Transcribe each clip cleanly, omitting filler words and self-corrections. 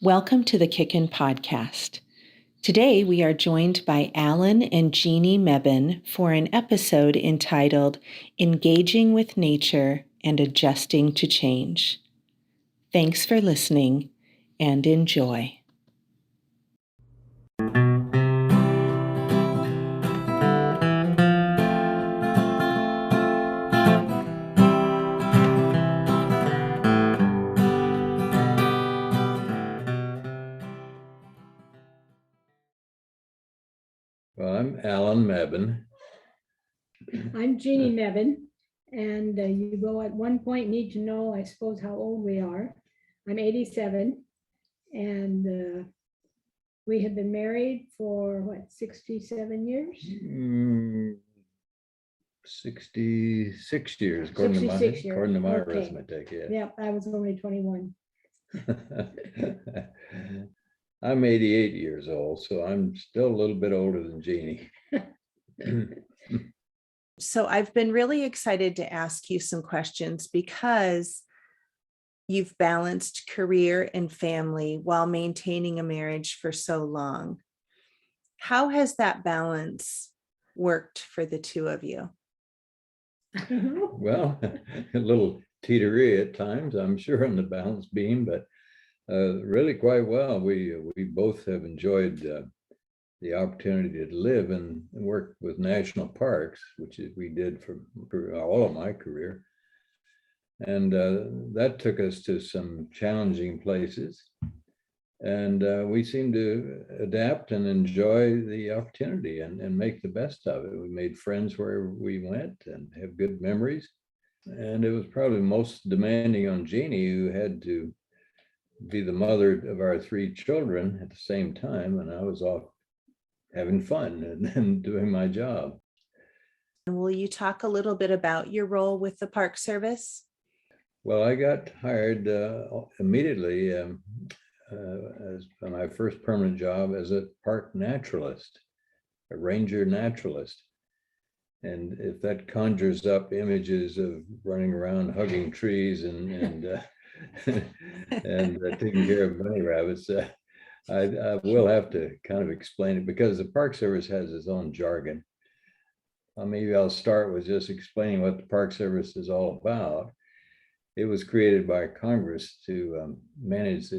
Welcome to the Kickin podcast. Today we are joined by Alan and Jeanie Mebane for an episode entitled Engaging with Nature and Adjusting to Change. Thanks for listening and enjoy. Well, I'm Alan Mebane. I'm Jeanie Mebane, and you will at one point need to know, I suppose, how old we are. I'm 87, and we have been married for, 67 years? 66 years, according to my 66 years. according to my Okay. arithmetic. Yeah. Yep, I was only 21. I'm 88 years old, so I'm still a little bit older than Jeanie. So I've been really excited to ask you some questions because you've balanced career and family while maintaining a marriage for so long. How has that balance worked for the two of you? Well, a little teetery at times, I'm sure, on the balance beam, but really quite well. We both have enjoyed the opportunity to live and work with national parks, which we did for all of my career. And that took us to some challenging places. And we seemed to adapt and enjoy the opportunity and make the best of it. We made friends wherever we went and have good memories. And it was probably most demanding on Jeanie, who had to be the mother of our three children at the same time. And I was off having fun and doing my job. And will you talk a little bit about your role with the Park Service? Well, I got hired immediately as my first permanent job as a park naturalist, a ranger naturalist. And if that conjures up images of running around hugging trees and taking care of bunny rabbits, I will have to kind of explain it because the Park Service has its own jargon. Maybe I'll start with just explaining what the Park Service is all about. It was created by Congress to manage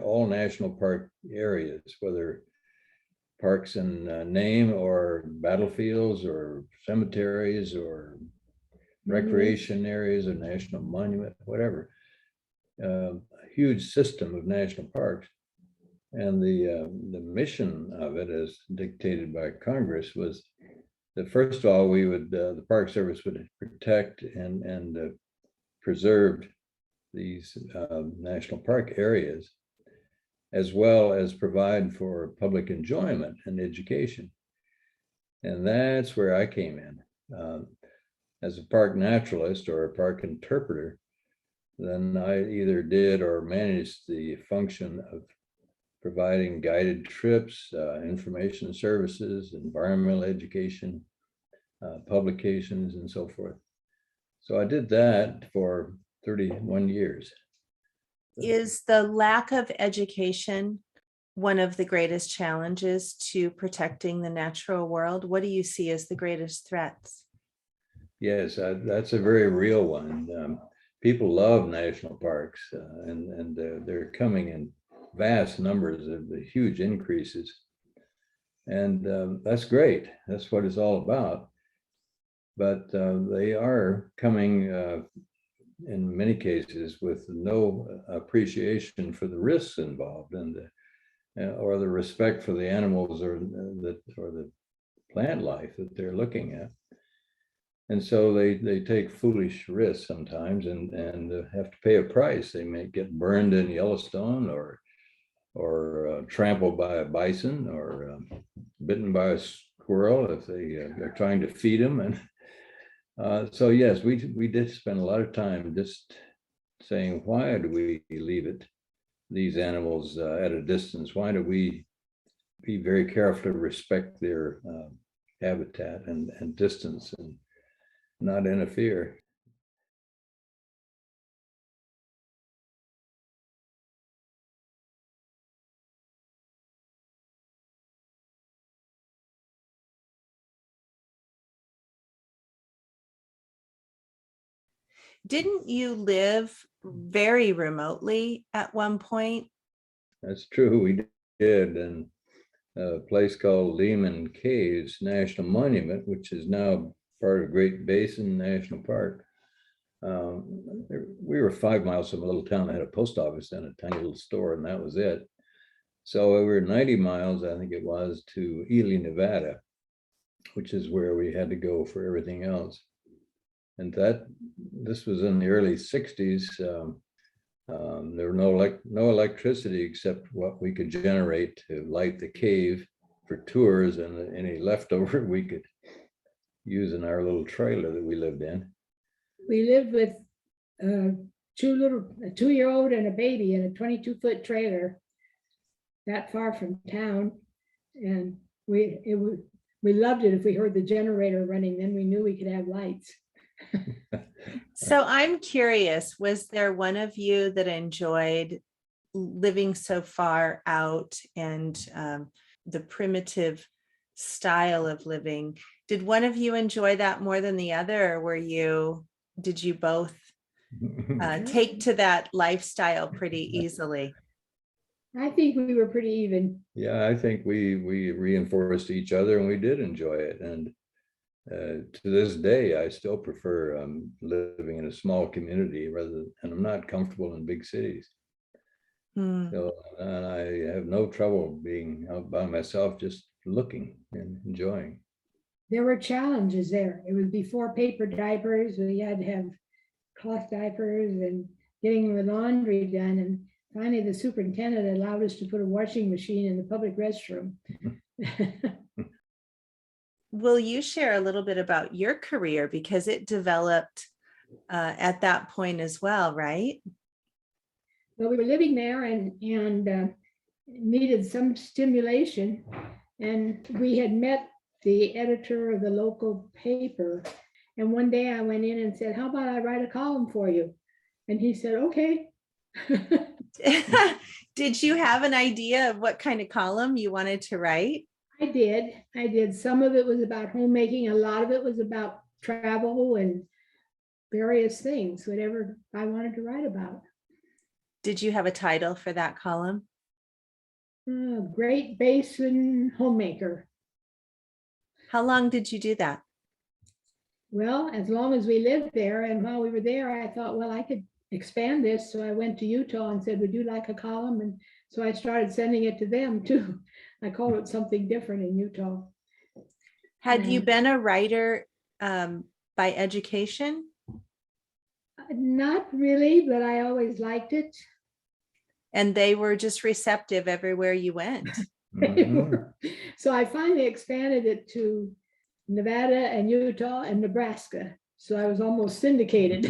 all national park areas, whether parks in name or battlefields or cemeteries or recreation areas or national monument, whatever. A huge system of national parks. And the mission of it, as dictated by Congress, was that first of all, the Park Service would protect and preserve these national park areas, as well as provide for public enjoyment and education. And that's where I came in. As a park naturalist or a park interpreter, then I either did or managed the function of providing guided trips, information services, environmental education, publications, and so forth. So I did that for 31 years. Is the lack of education one of the greatest challenges to protecting the natural world? What do you see as the greatest threats? Yes, that's a very real one. People love national parks, and they're coming in vast numbers of the huge increases. And that's great. That's what it's all about. But they are coming in many cases with no appreciation for the risks involved and or the respect for the animals or the plant life that they're looking at. And so they take foolish risks sometimes and have to pay a price. They may get burned in Yellowstone or trampled by a bison or bitten by a squirrel if they're trying to feed them. And so yes, we did spend a lot of time just saying, why do we leave these animals at a distance? Why do we be very careful to respect their habitat and distance and not interfere? Didn't you live very remotely at one point? That's true, we did, and a place called Lehman Caves National Monument, which is now part of Great Basin National Park. We were 5 miles from a little town that had a post office and a tiny little store, and that was it. So we were 90 miles, I think it was, to Ely, Nevada, which is where we had to go for everything else. And this was in the early 60s. There were no electricity except what we could generate to light the cave for tours, and any leftover we could use in our little trailer that we lived in. We lived with a 2-year-old and a baby in a 22-foot trailer that far from town. And we loved it. If we heard the generator running, then we knew we could have lights. So I'm curious, was there one of you that enjoyed living so far out and the primitive style of living? Did one of you enjoy that more than the other, or did you both take to that lifestyle pretty easily? I think we were pretty even. Yeah, I think we reinforced each other, and we did enjoy it. And to this day, I still prefer living in a small community and I'm not comfortable in big cities. So, and I have no trouble being out by myself, just looking and enjoying. There were challenges there. It was before paper diapers. We had to have cloth diapers and getting the laundry done. And finally, the superintendent allowed us to put a washing machine in the public restroom. Will you share a little bit about your career, because it developed at that point as well, right? Well, we were living there and needed some stimulation. And we had met the editor of the local paper. And one day I went in and said, "How about I write a column for you?" And he said, "Okay." Did you have an idea of what kind of column you wanted to write? I did. Some of it was about homemaking. A lot of it was about travel and various things, whatever I wanted to write about. Did you have a title for that column? Great Basin Homemaker. How long did you do that? Well, as long as we lived there. And while we were there, I thought, well, I could expand this. So I went to Utah and said, "Would you like a column?" And so I started sending it to them too. I called it something different in Utah. Had you been a writer by education? Not really, but I always liked it. And they were just receptive everywhere you went. So I finally expanded it to Nevada and Utah and Nebraska. So I was almost syndicated.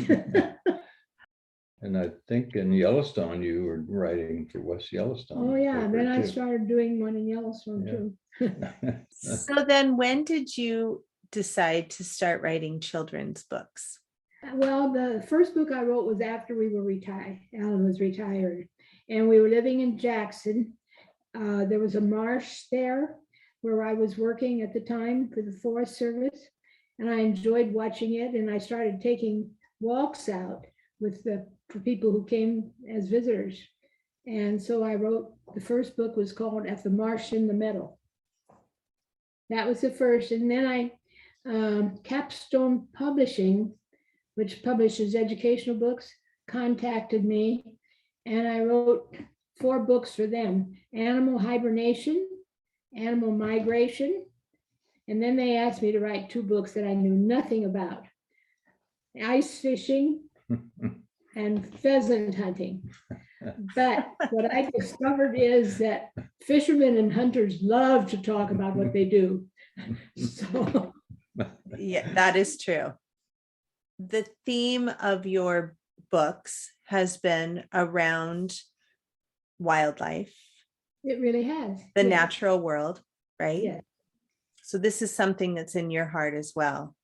And I think in Yellowstone, you were writing for West Yellowstone. Oh yeah, and then I too. started doing one in Yellowstone too. So then when did you decide to start writing children's books? Well, the first book I wrote was after we were retired. Alan was retired. And we were living in Jackson. There was a marsh there where I was working at the time for the Forest Service. And I enjoyed watching it. And I started taking walks out for people who came as visitors. And so I wrote, the first book was called At the Marsh in the Meadow. That was the first. And then Capstone Publishing, which publishes educational books, contacted me. And I wrote 4 books for them: Animal Hibernation, Animal Migration. And then they asked me to write 2 books that I knew nothing about: ice fishing and pheasant hunting. But what I discovered is that fishermen and hunters love to talk about what they do. So yeah, that is true. The theme of your books has been around wildlife. It really has. The natural world, right? Yes. So this is something that's in your heart as well.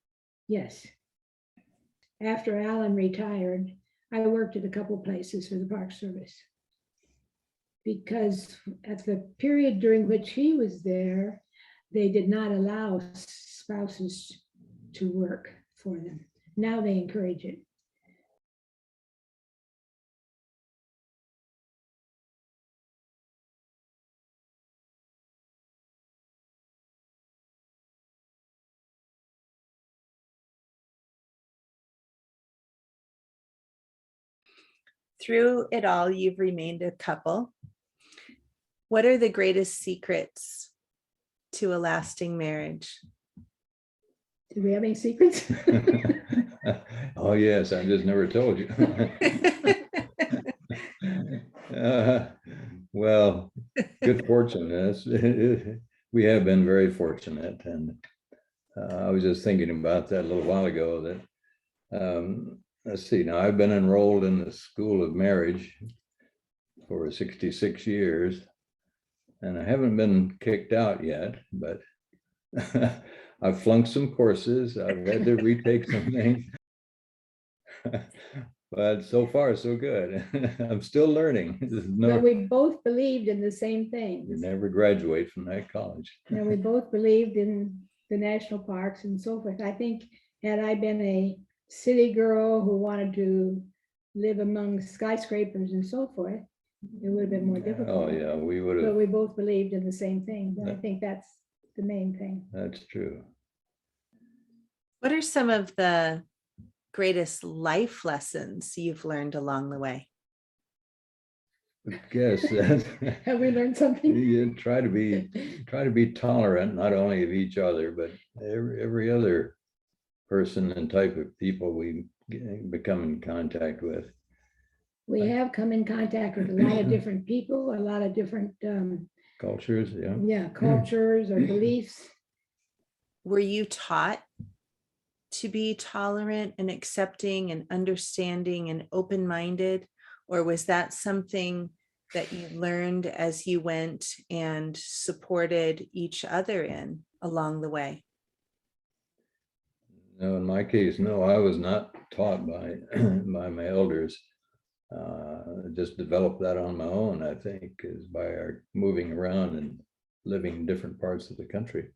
Yes. After Alan retired, I worked at a couple places for the Park Service, because at the period during which he was there, they did not allow spouses to work for them. Now they encourage it. Through it all, you've remained a couple. What are the greatest secrets to a lasting marriage? Do we have any secrets? Oh, yes, I just never told you. Well, good fortune. We have been very fortunate. And I was just thinking about that a little while ago that, let's see, now I've been enrolled in the School of Marriage for 66 years, and I haven't been kicked out yet, but I've flunked some courses. I've had to retake some things. But so far, so good. I'm still learning. But we both believed in the same You things. never graduate from that college. And we both believed in the national parks and so forth. I think had I been a city girl who wanted to live among skyscrapers and so forth, it would have been more difficult. Oh, yeah, we would But have. we both believed in the same thing. And I think that's the main thing. That's true. What are some of the greatest life lessons you've learned along the way? I guess that Have we learned something? you try to be tolerant, not only of each other, but every other person and type of people we become in contact with. We have come in contact with a lot of different people, a lot of different, Cultures, yeah. cultures or beliefs. Were you taught to be tolerant and accepting and understanding and open-minded? Or was that something that you learned as you went and supported each other in along the way? No, in my case, no, I was not taught by by my elders. Just developed that on my own, I think, is by our moving around and living in different parts of the country.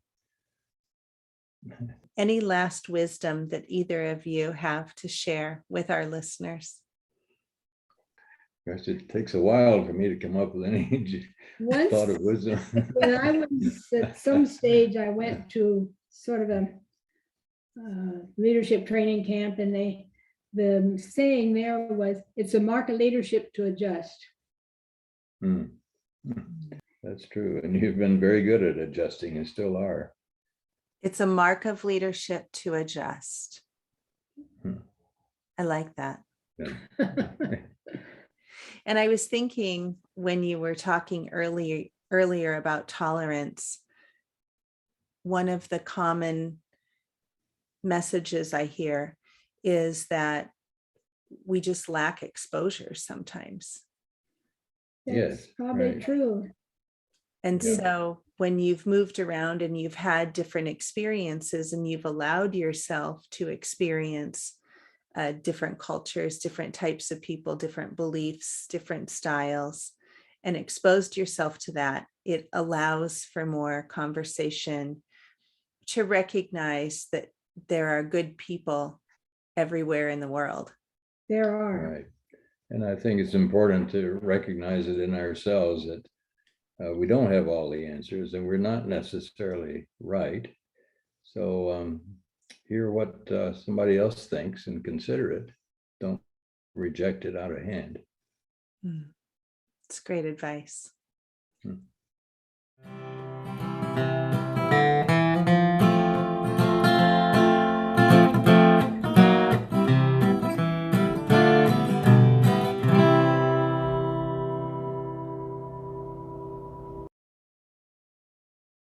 Any last wisdom that either of you have to share with our listeners? Gosh, it takes a while for me to come up with any Once, thought of wisdom. when I was at some stage, I went to sort of a leadership training camp, and the saying there was, it's a mark of leadership to adjust. That's true. And you've been very good at adjusting and still are. It's a mark of leadership to adjust. I like that. Yeah. And I was thinking when you were talking earlier about tolerance, one of the common messages I hear is that we just lack exposure sometimes. That's Yes, probably right. true. And Yeah. so when you've moved around and you've had different experiences and you've allowed yourself to experience different cultures, different types of people, different beliefs, different styles, and exposed yourself to that, it allows for more conversation to recognize that there are good people everywhere in the world. There are. Right. And I think it's important to recognize it in ourselves that we don't have all the answers and we're not necessarily right. So hear what somebody else thinks and consider it. Don't reject it out of hand. It's great advice.